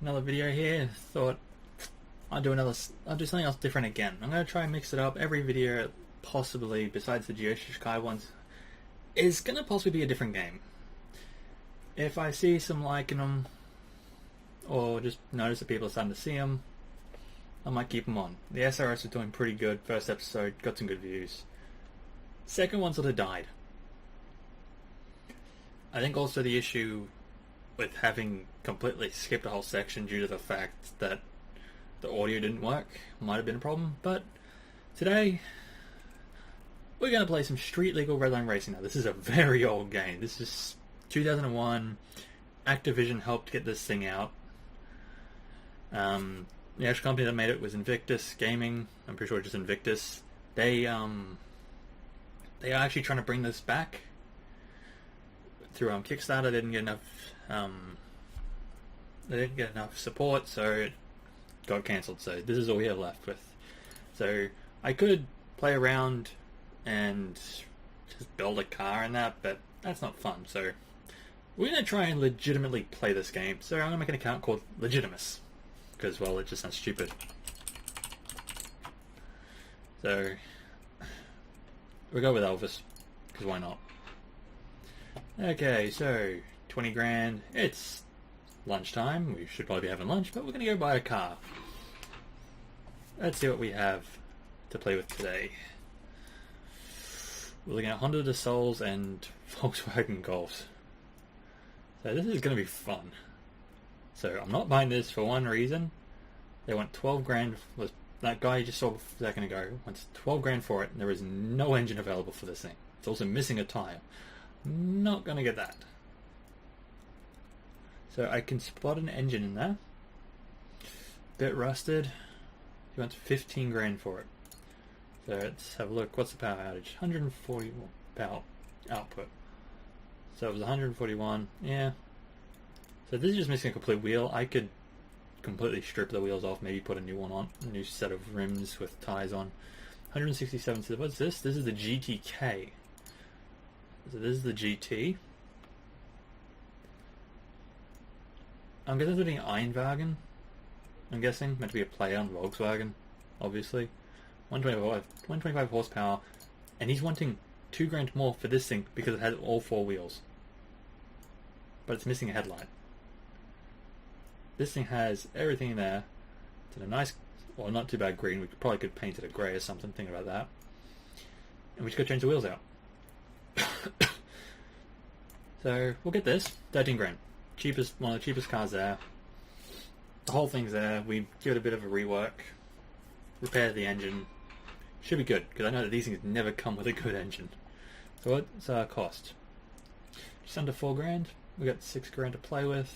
Another video here. Thought I'll do something else different again. I'm gonna try and mix it up. Every video, possibly besides the Geosky ones, is gonna possibly be a different game. If I see some like in them, or just notice that people are starting to see them, I might keep them on. The SRS is doing pretty good. First episode got some good views. Second one sort of died. I think also the issue with having completely skipped a whole section due to the fact that the audio didn't work might have been a problem, but today we're going to play some street legal redline racing. Now this is a very old game. This is 2001. Activision helped get this thing out. The actual company that made it was Invictus Gaming. I'm pretty sure just Invictus. They are actually trying to bring this back through Kickstarter. They didn't get enough. They didn't get enough support, so it got cancelled. So this is all we have left with. So I could play around and just build a car and that, but that's not fun. So we're gonna try and legitimately play this game. So I'm gonna make an account called Legitimus because, well, it just sounds stupid. So we'll go with Elvis because why not? Okay, so 20 grand. It's lunchtime. We should probably be having lunch, but we're going to go buy a car. Let's see what we have to play with today. We're looking at Honda de Sols and Volkswagen Golfs. So this is going to be fun. So I'm not buying this for one reason. They want 12 grand. That guy you just saw a second ago wants 12 grand for it, and there is no engine available for this thing. It's also missing a tire. Not gonna get that. So I can spot an engine in there. Bit rusted. He wants 15 grand for it. So let's have a look. What's the power outage? 140 power output. So it was 141. Yeah. So this is just missing a complete wheel. I could completely strip the wheels off, maybe put a new one on, a new set of rims with tires on. 167. So what's this? This is the GTK. So this is the GT. I'm guessing it's being Einwagen. I'm guessing meant to be a play on Volkswagen, obviously. 125 horsepower, and he's wanting 2 grand more for this thing because it has all 4 wheels, but it's missing a headlight. This thing has everything in there. It's in a nice, well, not too bad green. We probably could paint it a grey or something. Think about that. And we just got to change the wheels out. So we'll get this 13 grand, cheapest, one of the cheapest cars there. The whole thing's there. We give it a bit of a rework, repair the engine. Should be good because I know that these things never come with a good engine. So what's our cost? Just under 4 grand. We got 6 grand to play with.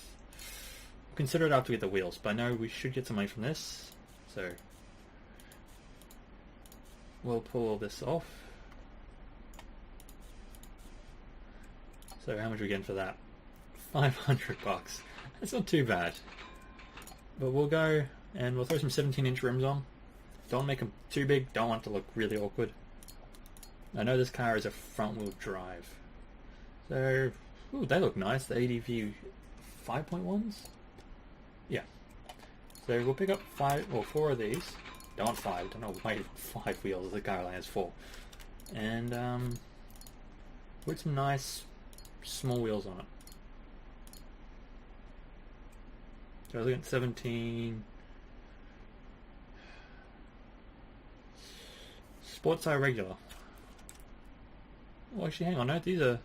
We'll consider it after we get the wheels, but I know we should get some money from this. So we'll pull all this off. So how much are we getting for that? 500 bucks. That's not too bad. But we'll go and we'll throw some 17-inch rims on. Don't make them too big. Don't want it to look really awkward. I know this car is a front-wheel drive. So, ooh, they look nice. The ADV 5.1s? Yeah. So we'll pick up 4 of these. Don't want 5. Don't know why 5 wheels. The car only has 4. And put some nice small wheels on it. So I was looking at 17. Sports are regular. Well, actually, hang on. No, these are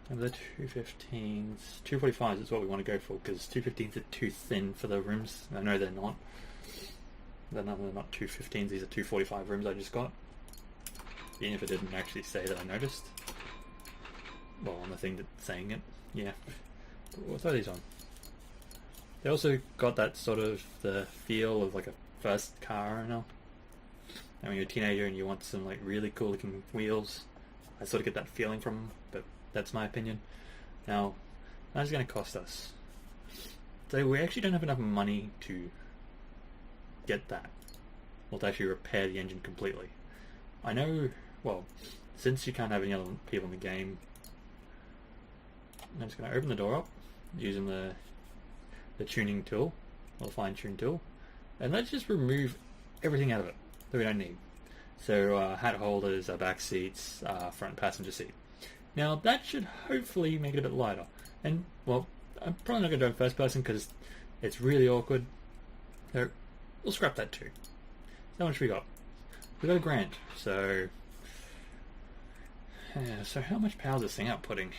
the 215s. 245s is what we want to go for because 215s are too thin for the rims. I know they're not. They're not 215s. These are 245 rims I just got. Even if it didn't actually say that I noticed. Well, on the thing that's saying it, yeah. We'll throw these on. They also got that sort of the feel of like a first car, you know. And when you're a teenager and you want some like really cool looking wheels, I sort of get that feeling from them, but that's my opinion. Now, that's going to cost us. So we actually don't have enough money to get that. Well, to actually repair the engine completely. I know, well, since you can't have any other people in the game, I'm just going to open the door up using the the tuning tool, or fine tune tool, and let's just remove everything out of it that we don't need. So hat holders, back seats, front passenger seat. Now that should hopefully make it a bit lighter. And well, I'm probably not going to do it in first person because it's really awkward. So we'll scrap that too. So how much we got? We got $1,000. So so how much power is this thing outputting?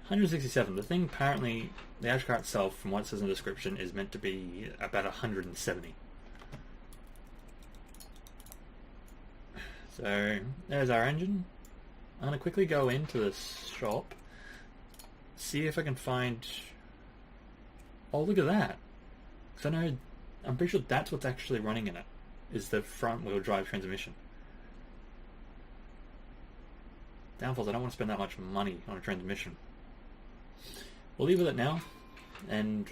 167. The thing apparently, the Ash car itself, from what it says in the description, is meant to be about 170. So there's our engine. I'm going to quickly go into this shop, see if I can find... Oh, look at that. Because I'm pretty sure that's what's actually running in it, is the front wheel drive transmission. Downfalls, I don't want to spend that much money on a transmission. We'll leave it at now, and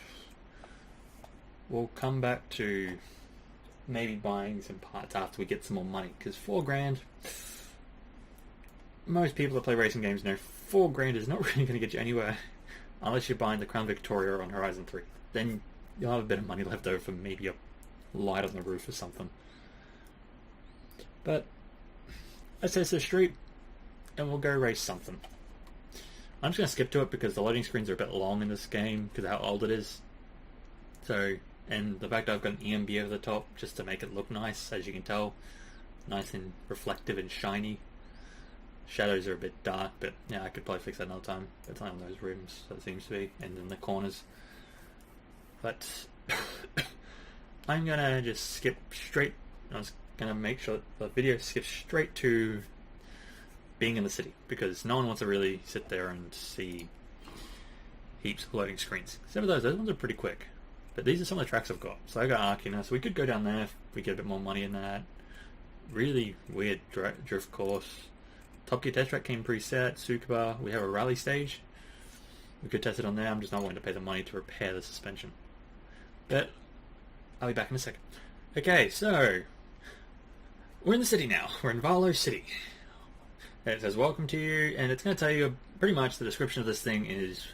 we'll come back to maybe buying some parts after we get some more money, because $4,000, most people that play racing games know $4,000 is not really going to get you anywhere unless you're buying the Crown Victoria on Horizon 3. Then you'll have a bit of money left over for maybe a light on the roof or something. But let's test the street and we'll go race something. I'm just going to skip to it because the loading screens are a bit long in this game because of how old it is. So, and the fact that I've got an EMB over the top just to make it look nice, as you can tell. Nice and reflective and shiny. Shadows are a bit dark, but yeah, I could probably fix that another time. It's not on those rims, so it seems to be, and in the corners. But I'm going to just skip straight. I was going to make sure that the video skips straight to being in the city, because no one wants to really sit there and see heaps of loading screens. Except for those ones are pretty quick. But these are some of the tracks I've got. So I got Arkina, so we could go down there if we get a bit more money in that. Really weird drift course. Top Gear test track came preset. Tsukuba, we have a rally stage. We could test it on there. I'm just not willing to pay the money to repair the suspension. But I'll be back in a second. Okay, so we're in the city now. We're in Valo City. It says welcome to you, and it's going to tell you pretty much the description of this thing is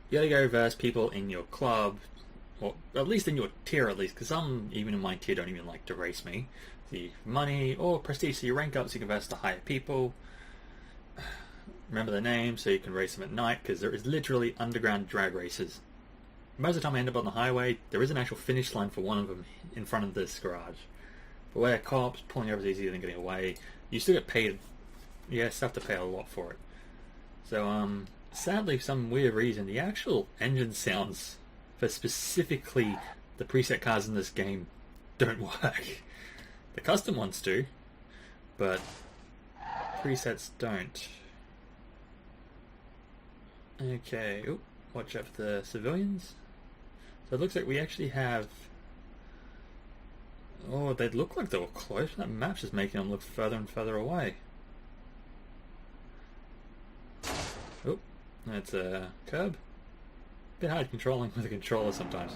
you got to go versus people in your club, or at least in your tier at least, because some even in my tier don't even like to race me. The money or prestige, so you rank up so you can verse the higher people. Remember the name so you can race them at night, because there is literally underground drag races. Most of the time I end up on the highway, there is an actual finish line for one of them in front of this garage. But where cops, pulling over is easier than getting away. You still get paid. You still have to pay a lot for it. So, sadly, for some weird reason, the actual engine sounds for specifically the preset cars in this game don't work. The custom ones do, but presets don't. Okay, oop, watch out for the civilians. So it looks like we actually have... Oh, they look like they were close. That map's just making them look further and further away. Oh, that's a curb. A bit hard controlling with a controller sometimes.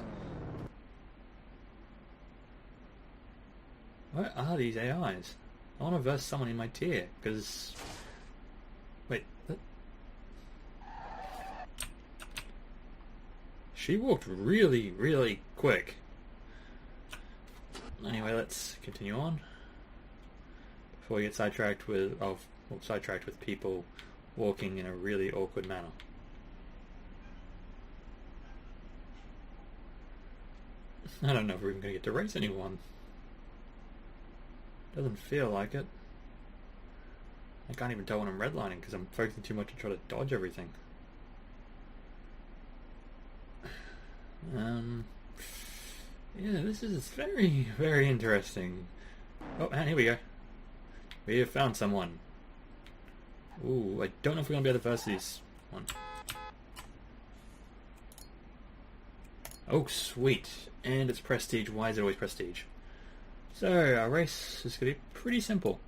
What are these AIs? I want to verse someone in my tier, because... Wait, that... She walked really, really quick. Anyway, let's continue on. Before we get sidetracked with... sidetracked with people walking in a really awkward manner. I don't know if we're even going to get to race anyone. Doesn't feel like it. I can't even tell when I'm redlining because I'm focusing too much to try to dodge everything. Yeah, this is very, very interesting. Oh, and here we go. We have found someone. Ooh, I don't know if we're going to be able to verse these one. Oh, sweet. And it's prestige. Why is it always prestige? So, our race is going to be pretty simple.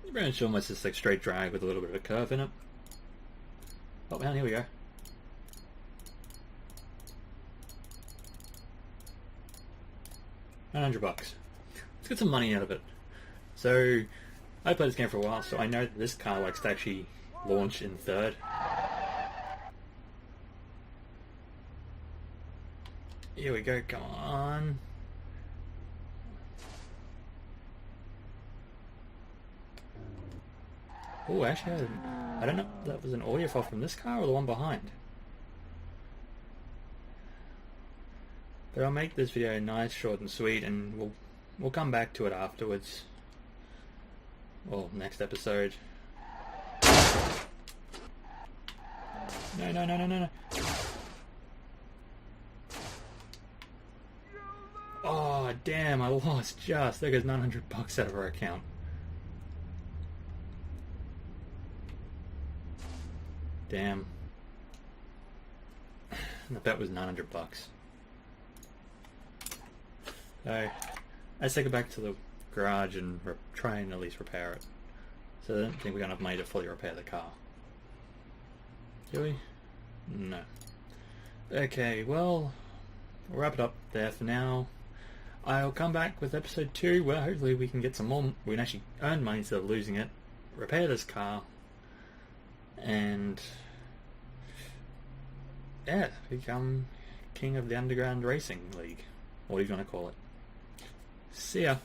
Pretty much almost just like straight drag with a little bit of a curve in it. Oh, man, here we go. $900. Let's get some money out of it. So, I played this game for a while, so I know that this car likes to actually launch in third. Here we go, come on. Oh, actually, I don't know if that was an audio file from this car or the one behind. But I'll make this video nice, short and sweet, and we'll come back to it afterwards. Well, next episode. No, no, no, no, no, no. Oh, damn, I lost just. There goes $900 out of our account. Damn. The bet was $900. So, let's take it back to the garage and try and at least repair it. So I don't think we're going to have money to fully repair the car. Do we? No. Okay, well, we'll wrap it up there for now. I'll come back with episode 2 where hopefully we can get some more, we can actually earn money instead of losing it, repair this car, and yeah, become king of the underground racing league. What are you going to call it? See ya.